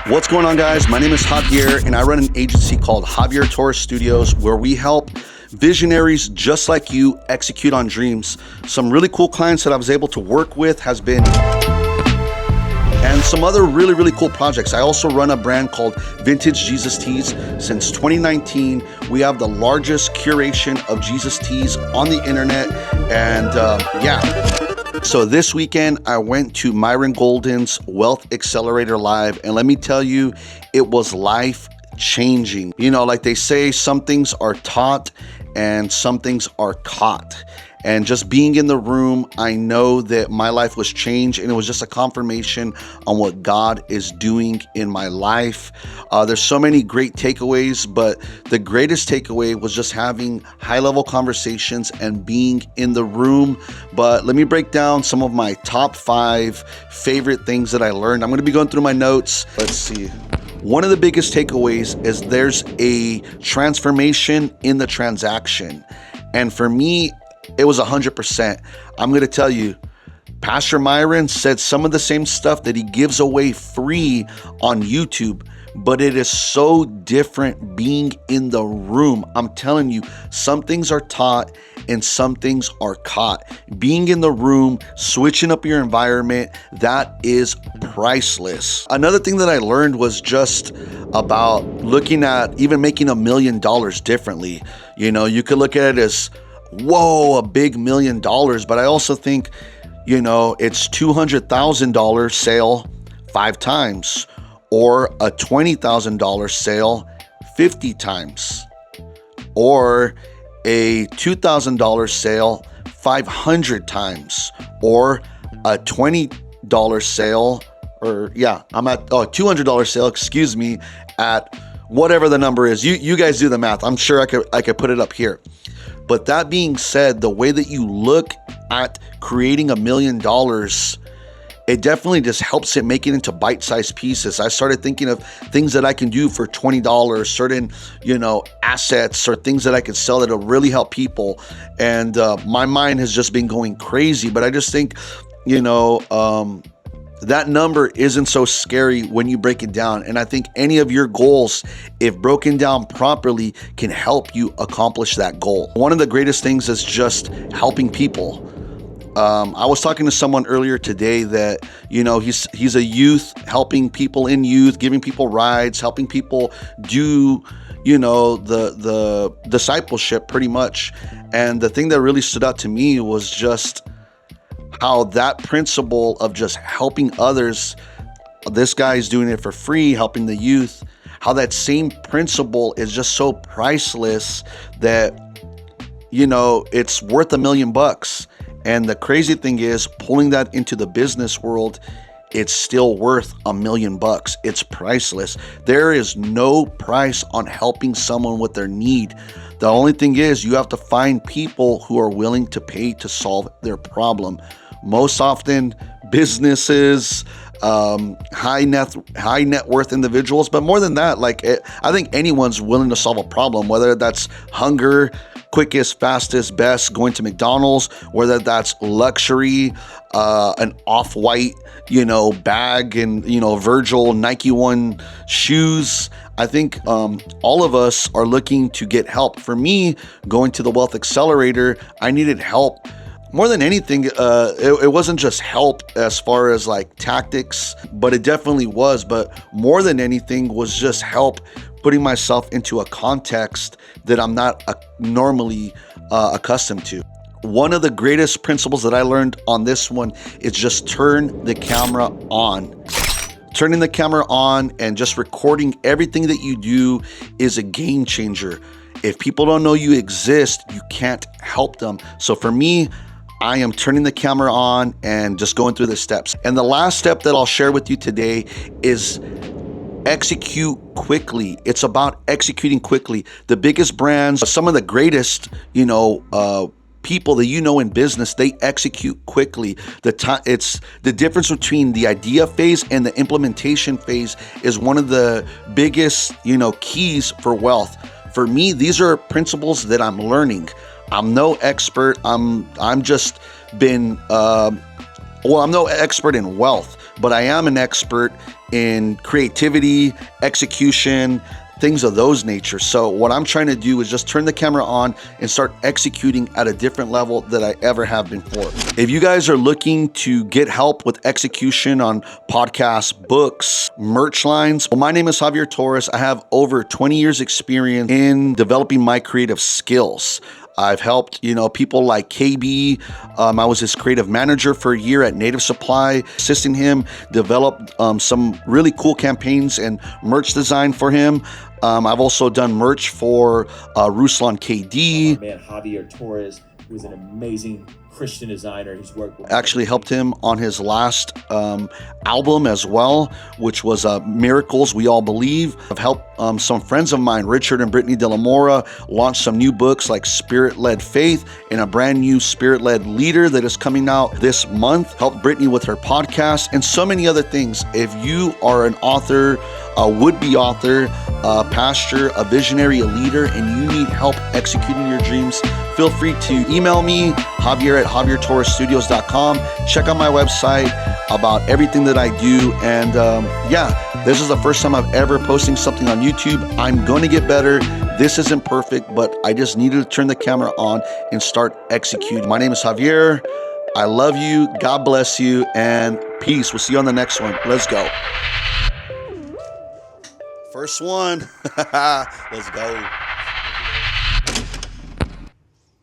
What's going on, guys? My name is Javier, and I run an agency called Javier Torres Studios, where we help visionaries just like you execute on dreams. Some really cool clients that I was able to work with has been, and some other really cool projects. I also run a brand called Vintage Jesus Tees. Since 2019, we have the largest curation of Jesus tees on the internet, and So this weekend, I went to Myron Golden's Wealth Accelerator Live, and let me tell you, it was life-changing. You know, like they say, some things are taught and some things are caught. And just being in the room, I know that my life was changed, and it was just a confirmation on what God is doing in my life. There's so many great takeaways, but the greatest takeaway was just having high-level conversations and being in the room. But let me break down some of my top 5 favorite things that I learned. I'm going to be going through my notes. Let's see. One of the biggest takeaways is there's a transformation in the transaction. And for me, it was 100%. I'm going to tell you, Pastor Myron said some of the same stuff that he gives away free on YouTube, but it is so different being in the room. I'm telling you, some things are taught and some things are caught. Being in the room, switching up your environment, that is priceless. Another thing that I learned was just about looking at even making $1 million differently. You know, you could look at it as, whoa, a big $1 million. But I also think, you know, it's $200,000 sale 5 times, or a $20,000 sale 50 times, or a $2,000 sale 500 times, or a $20 sale, or I'm at $200 sale, excuse me, at whatever the number is. You guys do the math. I'm sure I could put it up here. But that being said, the way that you look at creating $1 million, it definitely just helps it make it into bite-sized pieces. I started thinking of things that I can do for $20, certain, assets or things that I could sell that'll really help people. And my mind has just been going crazy. But I just think, that number isn't so scary when you break it down. And I think any of your goals, if broken down properly, can help you accomplish that goal. One of the greatest things is just helping people. I was talking to someone earlier today that, he's a youth, helping people in youth, giving people rides, helping people do, the discipleship pretty much. And the thing that really stood out to me was just how that principle of just helping others, this guy's doing it for free, helping the youth, how that same principle is just so priceless that, it's worth $1 million. And the crazy thing is, pulling that into the business world, it's still worth $1 million. It's priceless. There is no price on helping someone with their need. The only thing is, you have to find people who are willing to pay to solve their problem. Most often, businesses, high net worth individuals, but more than that, I think anyone's willing to solve a problem, whether that's hunger, quickest, fastest, best, going to McDonald's, whether that's luxury, an off-white, bag, and, Virgil Nike One shoes. I think all of us are looking to get help. For me, going to the Wealth Accelerator, I needed help. More than anything, it wasn't just help as far as tactics, but it definitely was. But more than anything was just help putting myself into a context that I'm not normally accustomed to. One of the greatest principles that I learned on this one is just turn the camera on. Turning the camera on and just recording everything that you do is a game changer. If people don't know you exist, you can't help them. So for me, I am turning the camera on and just going through the steps. And the last step that I'll share with you today is execute quickly. It's about executing quickly. The biggest brands, some of the greatest, people that in business, they execute quickly. It's the difference between the idea phase and the implementation phase is one of the biggest, keys for wealth. For me, these are principles that I'm learning. I'm no expert. I'm no expert in wealth, but I am an expert in creativity, execution, things of those nature. So what I'm trying to do is just turn the camera on and start executing at a different level that I ever have before. If you guys are looking to get help with execution on podcasts, books, merch lines, well, my name is Javier Torres. I have over 20 years experience in developing my creative skills. I've helped, people like KB. I was his creative manager for a year at Native Supply, assisting him develop some really cool campaigns and merch design for him. I've also done merch for Ruslan KD. Our man Javier Torres, who is an amazing Christian designer. He's worked with actually helped him on his last album as well, which was Miracles We All Believe. I've helped some friends of mine, Richard and Brittany De La Mora, launch some new books like Spirit-Led Faith and a brand new Spirit-Led Leader that is coming out this month. Helped Brittany with her podcast and so many other things. If you are an author, a would-be author, a pastor, a visionary, a leader, and you need help executing your dreams, feel free to email me, Javier at JavierTorresStudios.com. Check out my website about everything that I do. And this is the first time I've ever posting something on YouTube. I'm going to get better. This isn't perfect, but I just needed to turn the camera on and start executing. My name is Javier. I love you. God bless you. And peace. We'll see you on the next one. Let's go. First one. Let's go.